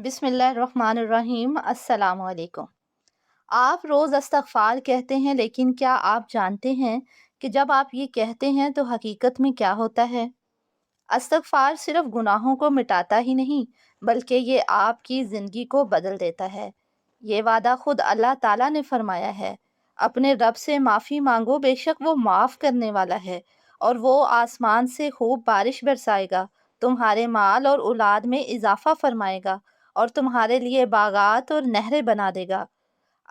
بسم اللہ الرحمن الرحیم۔ السلام علیکم۔ آپ روز استغفار کہتے ہیں، لیکن کیا آپ جانتے ہیں کہ جب آپ یہ کہتے ہیں تو حقیقت میں کیا ہوتا ہے؟ استغفار صرف گناہوں کو مٹاتا ہی نہیں، بلکہ یہ آپ کی زندگی کو بدل دیتا ہے۔ یہ وعدہ خود اللہ تعالیٰ نے فرمایا ہے۔ اپنے رب سے معافی مانگو، بے شک وہ معاف کرنے والا ہے، اور وہ آسمان سے خوب بارش برسائے گا، تمہارے مال اور اولاد میں اضافہ فرمائے گا، اور تمہارے لیے باغات اور نہریں بنا دے گا۔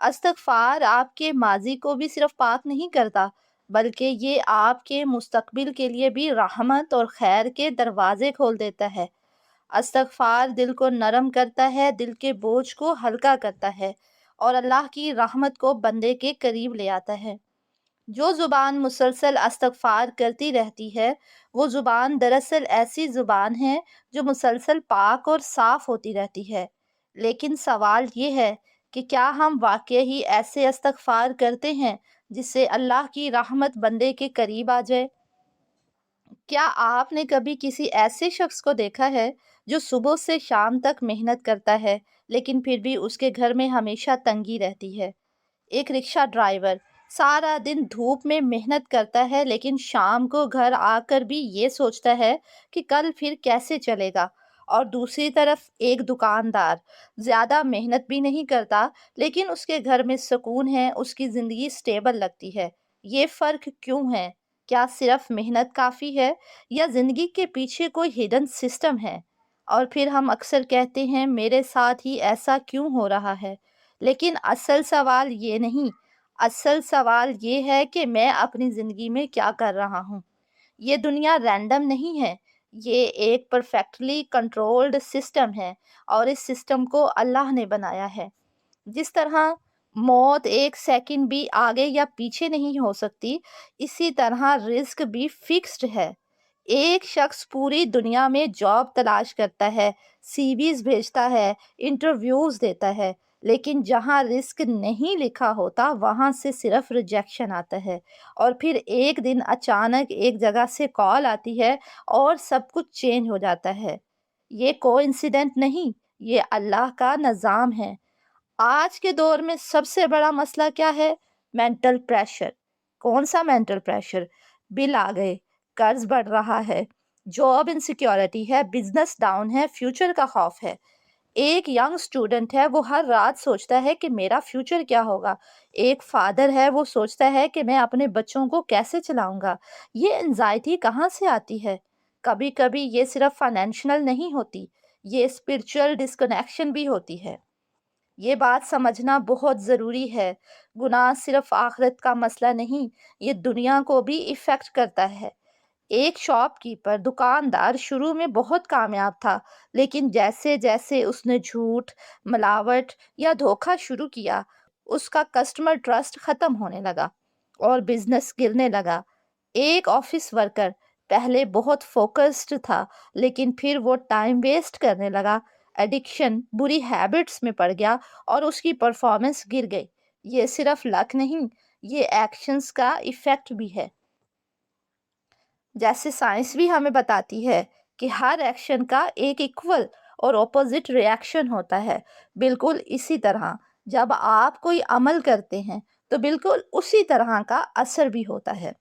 استغفار آپ کے ماضی کو بھی صرف پاک نہیں کرتا، بلکہ یہ آپ کے مستقبل کے لیے بھی رحمت اور خیر کے دروازے کھول دیتا ہے۔ استغفار دل کو نرم کرتا ہے، دل کے بوجھ کو ہلکا کرتا ہے، اور اللہ کی رحمت کو بندے کے قریب لے آتا ہے۔ جو زبان مسلسل استغفار کرتی رہتی ہے، وہ زبان دراصل ایسی زبان ہے جو مسلسل پاک اور صاف ہوتی رہتی ہے۔ لیکن سوال یہ ہے کہ کیا ہم واقعی ایسے استغفار کرتے ہیں جس سے اللہ کی رحمت بندے کے قریب آ جائے؟ کیا آپ نے کبھی کسی ایسے شخص کو دیکھا ہے جو صبح سے شام تک محنت کرتا ہے، لیکن پھر بھی اس کے گھر میں ہمیشہ تنگی رہتی ہے؟ ایک رکشہ ڈرائیور سارا دن دھوپ میں محنت کرتا ہے، لیکن شام کو گھر آ کر بھی یہ سوچتا ہے کہ کل پھر کیسے چلے گا۔ اور دوسری طرف ایک دکاندار زیادہ محنت بھی نہیں کرتا، لیکن اس کے گھر میں سکون ہے، اس کی زندگی سٹیبل لگتی ہے۔ یہ فرق کیوں ہے؟ کیا صرف محنت کافی ہے، یا زندگی کے پیچھے کوئی ہڈن سسٹم ہے؟ اور پھر ہم اکثر کہتے ہیں میرے ساتھ ہی ایسا کیوں ہو رہا ہے؟ لیکن اصل سوال یہ نہیں، اصل سوال یہ ہے کہ میں اپنی زندگی میں کیا کر رہا ہوں۔ یہ دنیا رینڈم نہیں ہے، یہ ایک پرفیکٹلی کنٹرولڈ سسٹم ہے، اور اس سسٹم کو اللہ نے بنایا ہے۔ جس طرح موت ایک سیکنڈ بھی آگے یا پیچھے نہیں ہو سکتی، اسی طرح رزق بھی فکسڈ ہے۔ ایک شخص پوری دنیا میں جاب تلاش کرتا ہے، سی ویز بھیجتا ہے، انٹرویوز دیتا ہے، لیکن جہاں رزق نہیں لکھا ہوتا وہاں سے صرف ریجیکشن آتا ہے۔ اور پھر ایک دن اچانک ایک جگہ سے کال آتی ہے اور سب کچھ چینج ہو جاتا ہے۔ یہ کوئنسیڈنٹ نہیں، یہ اللہ کا نظام ہے۔ آج کے دور میں سب سے بڑا مسئلہ کیا ہے؟ Mental pressure. کون سا مینٹل پریشر؟ بل آ گئے، قرض بڑھ رہا ہے، جاب انسیکیورٹی ہے، بزنس ڈاؤن ہے، فیوچر کا خوف ہے۔ ایک ینگ اسٹوڈنٹ ہے، وہ ہر رات سوچتا ہے کہ میرا فیوچر کیا ہوگا۔ ایک فادر ہے، وہ سوچتا ہے کہ میں اپنے بچوں کو کیسے چلاؤں گا۔ یہ انزائٹی کہاں سے آتی ہے؟ کبھی کبھی یہ صرف فائنینشیل نہیں ہوتی، یہ اسپرچل ڈسکنیکشن بھی ہوتی ہے۔ یہ بات سمجھنا بہت ضروری ہے۔ گناہ صرف آخرت کا مسئلہ نہیں، یہ دنیا کو بھی ایفیکٹ کرتا ہے۔ ایک شاپ کیپر، دکاندار شروع میں بہت کامیاب تھا، لیکن جیسے جیسے اس نے جھوٹ، ملاوٹ یا دھوکہ شروع کیا، اس کا کسٹمر ٹرسٹ ختم ہونے لگا اور بزنس گرنے لگا۔ ایک آفس ورکر پہلے بہت فوکسڈ تھا، لیکن پھر وہ ٹائم ویسٹ کرنے لگا، ایڈکشن، بری ہیبٹس میں پڑ گیا، اور اس کی پرفارمنس گر گئی۔ یہ صرف لک نہیں، یہ ایکشنز کا ایفیکٹ بھی ہے۔ جیسے سائنس بھی ہمیں بتاتی ہے کہ ہر ایکشن کا ایک ایکول اور اپوزٹ ری ایکشن ہوتا ہے۔ بالکل اسی طرح جب آپ کوئی عمل کرتے ہیں تو بالکل اسی طرح کا اثر بھی ہوتا ہے۔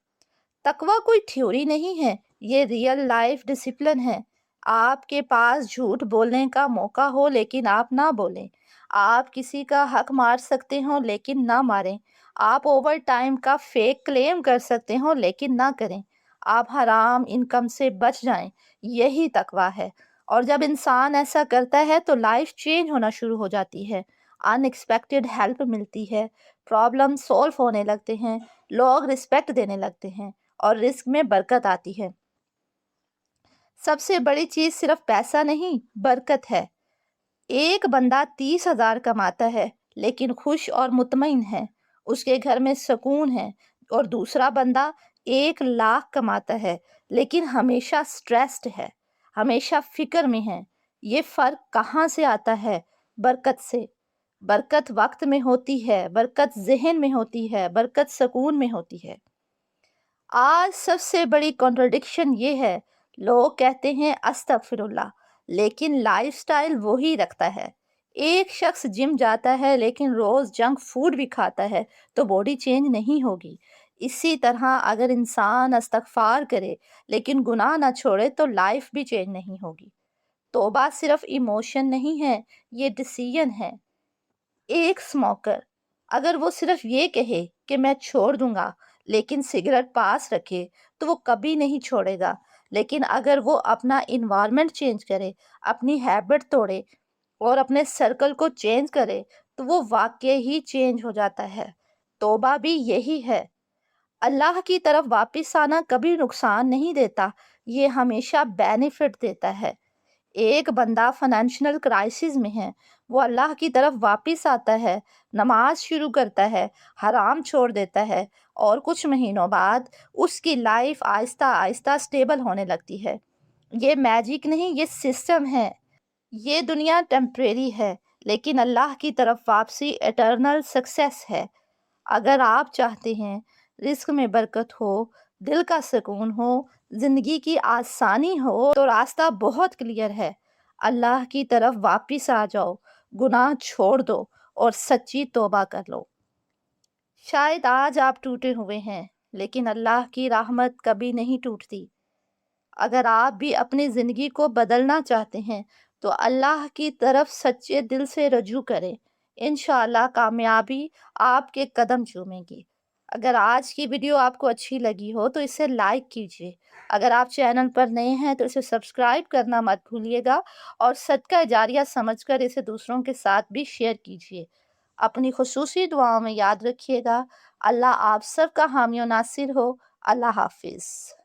تقویٰ کوئی تھیوری نہیں ہے، یہ ریئل لائف ڈسپلن ہے۔ آپ کے پاس جھوٹ بولنے کا موقع ہو لیکن آپ نہ بولیں۔ آپ کسی کا حق مار سکتے ہوں لیکن نہ ماریں۔ آپ اوور ٹائم کا فیک کلیم کر سکتے ہوں لیکن نہ کریں۔ آپ حرام انکم سے بچ جائیں، یہی تقویٰ ہے۔ اور جب انسان ایسا کرتا ہے تو لائف چینج ہونا شروع ہو جاتی ہے۔ ان ایکسپیکٹڈ ہیلپ ملتی ہے، پرابلم سولو ہونے لگتے ہیں، لوگ رسپیکٹ دینے لگتے ہیں، اور رزق میں برکت آتی ہے۔ سب سے بڑی چیز صرف پیسہ نہیں، برکت ہے۔ ایک بندہ 30,000 کماتا ہے لیکن خوش اور مطمئن ہے، اس کے گھر میں سکون ہے، اور دوسرا بندہ 1,00,000 کماتا ہے لیکن ہمیشہ سٹریسڈ ہے، ہمیشہ فکر میں ہے۔ یہ فرق کہاں سے آتا ہے؟ برکت سے۔ برکت وقت میں ہوتی ہے، برکت ذہن میں ہوتی ہے، برکت سکون میں ہوتی ہے۔ آج سب سے بڑی کنٹرڈکشن یہ ہے، لوگ کہتے ہیں استغفر اللہ، لیکن لائف سٹائل وہی رکھتا ہے۔ ایک شخص جم جاتا ہے لیکن روز جنک فوڈ بھی کھاتا ہے تو باڈی چینج نہیں ہوگی۔ اسی طرح اگر انسان استغفار کرے لیکن گناہ نہ چھوڑے تو لائف بھی چینج نہیں ہوگی۔ توبہ صرف ایموشن نہیں ہے، یہ ڈیسیژن ہے۔ ایک اسموکر اگر وہ صرف یہ کہے کہ میں چھوڑ دوں گا لیکن سگریٹ پاس رکھے تو وہ کبھی نہیں چھوڑے گا، لیکن اگر وہ اپنا انوائرمنٹ چینج کرے، اپنی ہیبٹ توڑے اور اپنے سرکل کو چینج کرے تو وہ واقعی ہی چینج ہو جاتا ہے۔ توبہ بھی یہی ہے۔ اللہ کی طرف واپس آنا کبھی نقصان نہیں دیتا، یہ ہمیشہ بینیفٹ دیتا ہے۔ ایک بندہ فائنینشیل کرائسس میں ہے، وہ اللہ کی طرف واپس آتا ہے، نماز شروع کرتا ہے، حرام چھوڑ دیتا ہے، اور کچھ مہینوں بعد اس کی لائف آہستہ آہستہ سٹیبل ہونے لگتی ہے۔ یہ میجک نہیں، یہ سسٹم ہے۔ یہ دنیا ٹیمپریری ہے لیکن اللہ کی طرف واپسی ایٹرنل سکسیس ہے۔ اگر آپ چاہتے ہیں رزق میں برکت ہو، دل کا سکون ہو، زندگی کی آسانی ہو تو راستہ بہت کلیئر ہے۔ اللہ کی طرف واپس آ جاؤ، گناہ چھوڑ دو اور سچی توبہ کر لو۔ شاید آج آپ ٹوٹے ہوئے ہیں لیکن اللہ کی رحمت کبھی نہیں ٹوٹتی۔ اگر آپ بھی اپنی زندگی کو بدلنا چاہتے ہیں تو اللہ کی طرف سچے دل سے رجوع کریں، انشاءاللہ کامیابی آپ کے قدم چومے گی۔ اگر آج کی ویڈیو آپ کو اچھی لگی ہو تو اسے لائک کیجیے۔ اگر آپ چینل پر نئے ہیں تو اسے سبسکرائب کرنا مت بھولیے گا اور صدقہ جاریہ سمجھ کر اسے دوسروں کے ساتھ بھی شیئر کیجیے۔ اپنی خصوصی دعاؤں میں یاد رکھیے گا۔ اللہ آپ سب کا حامی و ناصر ہو۔ اللہ حافظ۔